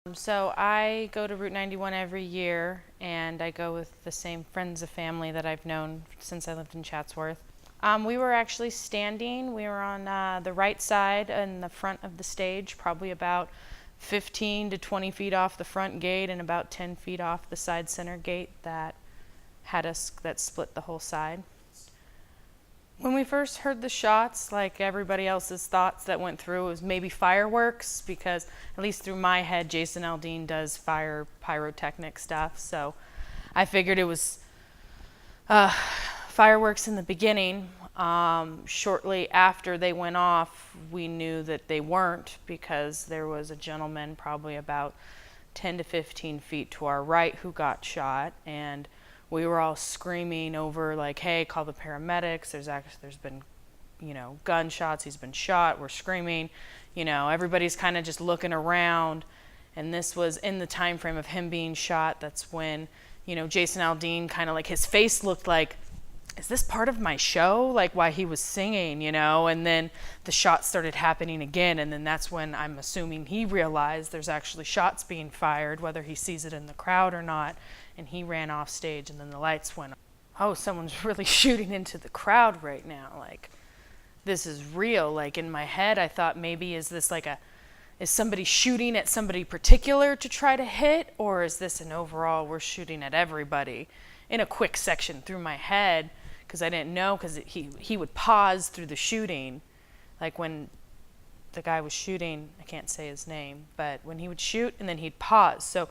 So I go to Route 91 every year, and I go with the same friends of family that I've known since I lived in Chatsworth. We were actually standing. We were on the right side in the front of the stage, probably about 15 to 20 feet off the front gate and about 10 feet off the side center gate that split the whole side. When we first heard the shots, like everybody else's thoughts that went through, it was maybe fireworks, because at least through my head, Jason Aldean does pyrotechnic stuff. So I figured it was fireworks in the beginning. Shortly after they went off, we knew that they weren't, because there was a gentleman probably about 10 to 15 feet to our right who got shot, and we were all screaming over, like, hey, call the paramedics. There's been, gunshots. He's been shot. We're screaming. Everybody's kind of just looking around. And this was in the time frame of him being shot. That's when, Jason Aldean kind of like, his face looked like, is this part of my show? Like, why he was singing, And then the shots started happening again. And then that's when I'm assuming he realized there's actually shots being fired, whether he sees it in the crowd or not. And he ran off stage, and then the lights went on. Oh, someone's really shooting into the crowd right now. Like, this is real. Like, in my head, I thought maybe is somebody shooting at somebody particular to try to hit? Or is this an overall, we're shooting at everybody? In a quick section through my head, because I didn't know, because he would pause through the shooting. Like when the guy was shooting, I can't say his name, but when he would shoot and then he'd pause. So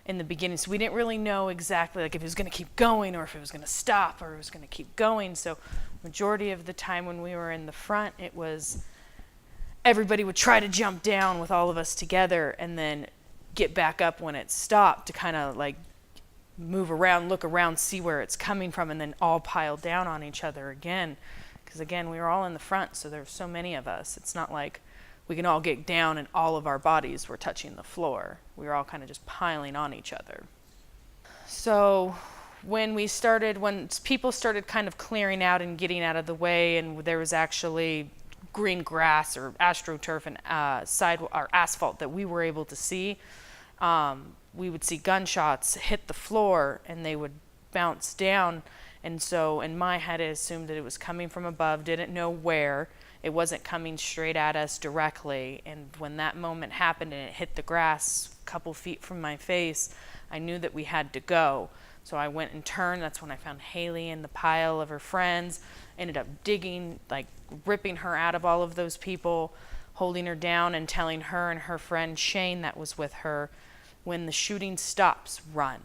in the beginning, so we didn't really know exactly like if he was going to keep going or if it was going to stop or it was going to keep going. So majority of the time when we were in the front, it was everybody would try to jump down with all of us together and then get back up when it stopped to kind of like move around, look around, see where it's coming from, and then all pile down on each other again. Because again, we were all in the front, so there's so many of us. It's not like we can all get down and all of our bodies were touching the floor. We were all kind of just piling on each other. So when people started kind of clearing out and getting out of the way, and there was actually green grass or astroturf and asphalt that we were able to see, we would see gunshots hit the floor and they would bounce down. And so in my head, I assumed that it was coming from above, didn't know where. It wasn't coming straight at us directly. And when that moment happened and it hit the grass a couple feet from my face, I knew that we had to go. So I went and turned. That's when I found Haley in the pile of her friends. Ended up digging, like ripping her out of all of those people, holding her down and telling her and her friend Shane that was with her, when the shooting stops, run.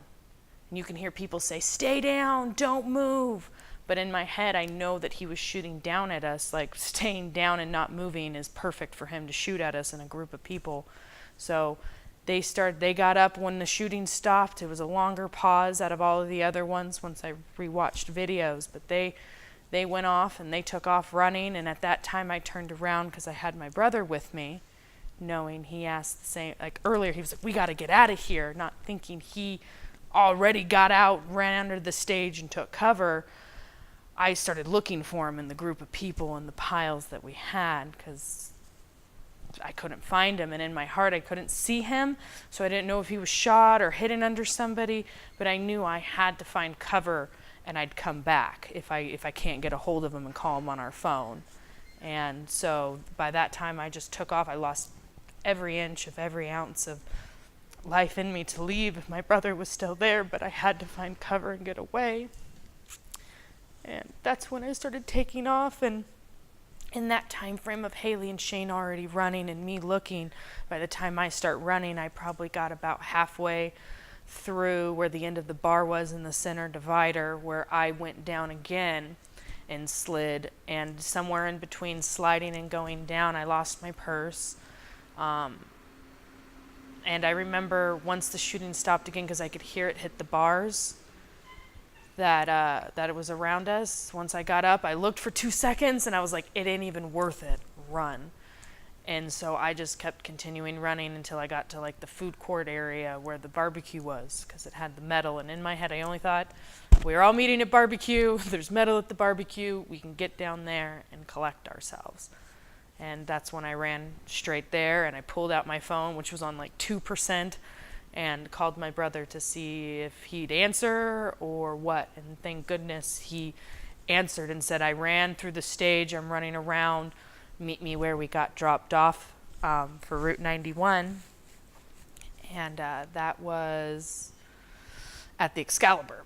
And you can hear people say, stay down, don't move. But in my head, I know that he was shooting down at us, like staying down and not moving is perfect for him to shoot at us in a group of people. So they got up when the shooting stopped. It was a longer pause out of all of the other ones once I rewatched videos, but they went off and they took off running. And at that time I turned around because I had my brother with me, knowing he asked the same, like earlier, he was like, we got to get out of here, not thinking he already got out, ran under the stage and took cover. I started looking for him in the group of people and the piles that we had, because I couldn't find him, and in my heart I couldn't see him, so I didn't know if he was shot or hidden under somebody, but I knew I had to find cover and I'd come back if I can't get a hold of him and call him on our phone. And so by that time I just took off. I lost every inch of every ounce of life in me to leave if my brother was still there, but I had to find cover and get away. And that's when I started taking off, and in that time frame of Haley and Shane already running and me looking, by the time I start running, I probably got about halfway through where the end of the bar was in the center divider, where I went down again and slid, and somewhere in between sliding and going down, I lost my purse. And I remember once the shooting stopped again, because I could hear it hit the bars, that it was around us. Once I got up, I looked for 2 seconds and I was like, it ain't even worth it, run. And so I just kept continuing running until I got to like the food court area where the barbecue was, because it had the metal. And in my head, I only thought, we're all meeting at barbecue, there's metal at the barbecue, we can get down there and collect ourselves. And that's when I ran straight there, and I pulled out my phone, which was on like 2%, and called my brother to see if he'd answer or what. And thank goodness he answered and said, I ran through the stage, I'm running around, meet me where we got dropped off for Route 91. And that was at the Excalibur.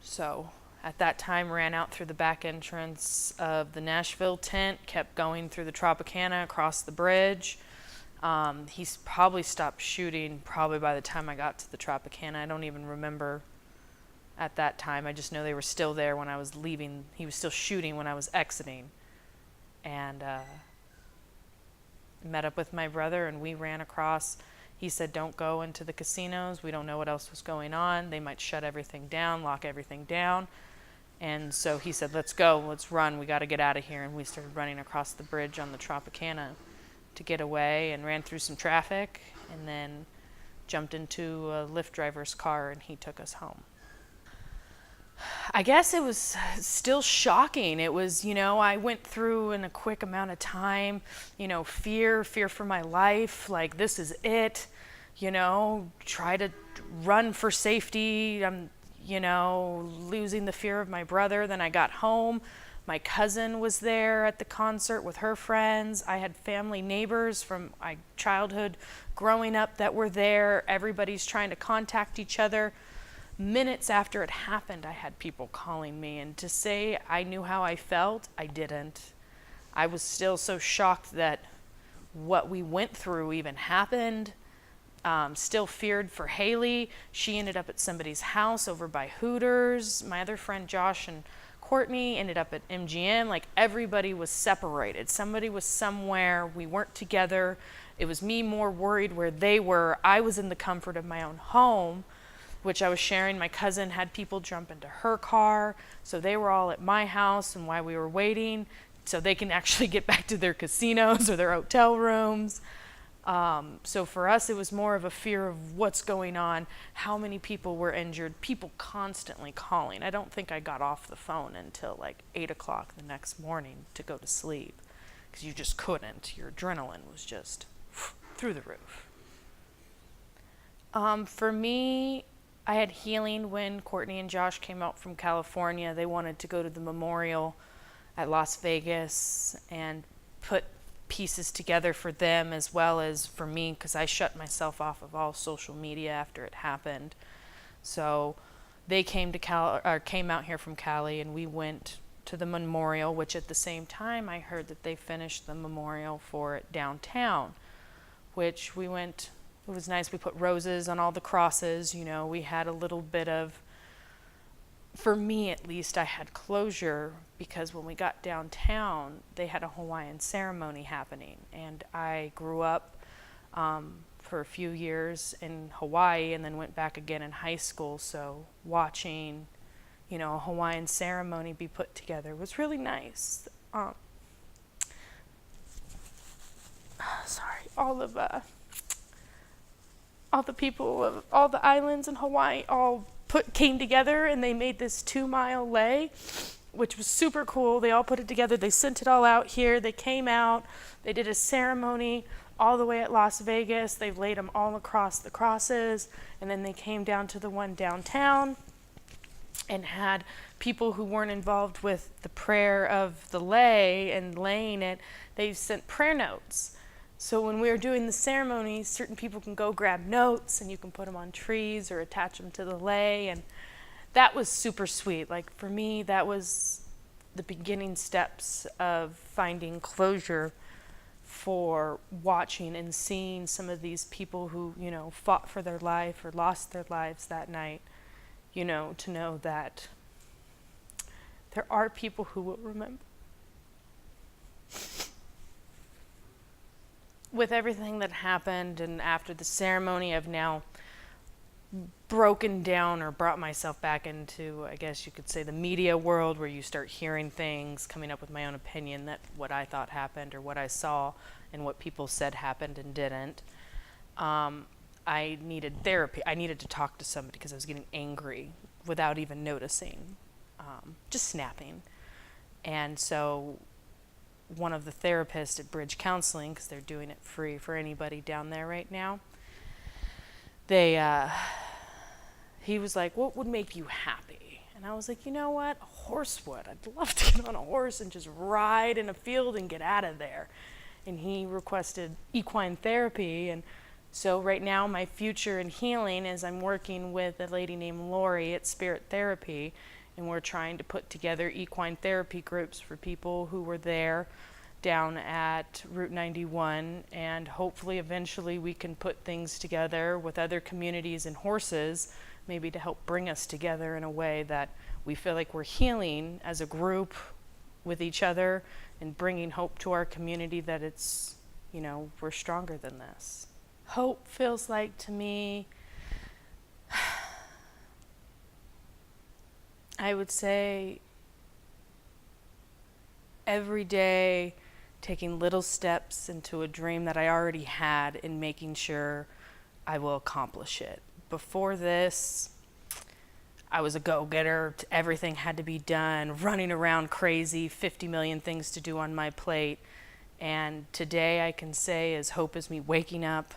So at that time, ran out through the back entrance of the Nashville tent, kept going through the Tropicana across the bridge. He's probably stopped shooting probably by the time I got to the Tropicana. I don't even remember at that time. I just know they were still there when I was leaving. He was still shooting when I was exiting. And met up with my brother, and we ran across. He said, don't go into the casinos. We don't know what else was going on. They might shut everything down, lock everything down. And so he said, let's go, let's run. We got to get out of here. And we started running across the bridge on the Tropicana to get away, and ran through some traffic, and then jumped into a Lyft driver's car, and he took us home. I guess it was still shocking. It was, I went through in a quick amount of time, fear for my life, like this is it, try to run for safety. I'm, losing the fear of my brother. Then I got home. My cousin was there at the concert with her friends. I had family neighbors from my childhood growing up that were there. Everybody's trying to contact each other. Minutes after it happened, I had people calling me, and to say I knew how I felt, I didn't. I was still so shocked that what we went through even happened. Still feared for Haley. She ended up at somebody's house over by Hooters. My other friend Josh and Courtney ended up at MGM. Like, everybody was separated. Somebody was somewhere. We weren't together. It was me more worried where they were. I was in the comfort of my own home, which I was sharing. My cousin had people jump into her car, so they were all at my house, and while we were waiting so they can actually get back to their casinos or their hotel rooms. So for us, it was more of a fear of what's going on, how many people were injured, people constantly calling. I don't think I got off the phone until like 8 o'clock the next morning to go to sleep, because you just couldn't. Your adrenaline was just through the roof. For me, I had healing when Courtney and Josh came out from California. They wanted to go to the memorial at Las Vegas and put pieces together for them as well as for me, because I shut myself off of all social media after it happened. So they came out here from Cali, and we went to the memorial, which at the same time I heard that they finished the memorial for it downtown, which we went. It was nice. We put roses on all the crosses. We had a little bit of, for me at least, I had closure, because when we got downtown, they had a Hawaiian ceremony happening. And I grew up for a few years in Hawaii, and then went back again in high school. So watching, a Hawaiian ceremony be put together was really nice. All the people of all the islands in Hawaii all came together, and they made this 2-mile lei, which was super cool. They all put it together. They sent it all out here. They came out. They did a ceremony all the way at Las Vegas. They laid them all across the crosses, and then they came down to the one downtown and had people who weren't involved with the prayer of the lei and laying it. They sent prayer notes. So when we were doing the ceremony, certain people can go grab notes, and you can put them on trees or attach them to the lei, and that was super sweet. Like, for me, that was the beginning steps of finding closure for watching and seeing some of these people who, fought for their life or lost their lives that night, to know that there are people who will remember. With everything that happened, and after the ceremony, I've now broken down or brought myself back into, I guess you could say, the media world, where you start hearing things, coming up with my own opinion, that what I thought happened or what I saw and what people said happened and didn't. I needed therapy. I needed to talk to somebody, because I was getting angry without even noticing, just snapping. And so one of the therapists at Bridge Counseling, because they're doing it free for anybody down there right now. He was like, what would make you happy? And I was like, you know what? A horse would. I'd love to get on a horse and just ride in a field and get out of there. And he requested equine therapy. And so right now my future in healing is I'm working with a lady named Lori at Spirit Therapy, and we're trying to put together equine therapy groups for people who were there down at Route 91, and hopefully eventually we can put things together with other communities and horses, maybe to help bring us together in a way that we feel like we're healing as a group with each other and bringing hope to our community that it's, you know, we're stronger than this. Hope feels like to me, I would say every day taking little steps into a dream that I already had and making sure I will accomplish it. Before this, I was a go-getter. Everything had to be done, running around crazy, 50 million things to do on my plate. And today I can say as hope is me waking up,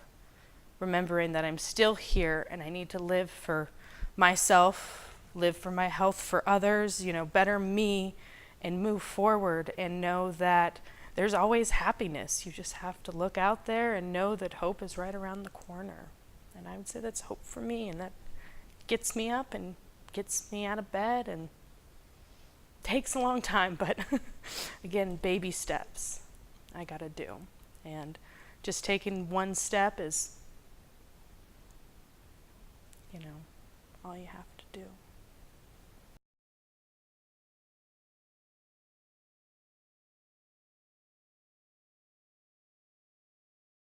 remembering that I'm still here and I need to live for myself, live for my health, for others, you know, better me, and move forward and know that there's always happiness. You just have to look out there and know that hope is right around the corner. And I would say that's hope for me, and that gets me up and gets me out of bed, and takes a long time, but again, baby steps I gotta do. And just taking one step is, you know, all you have to do.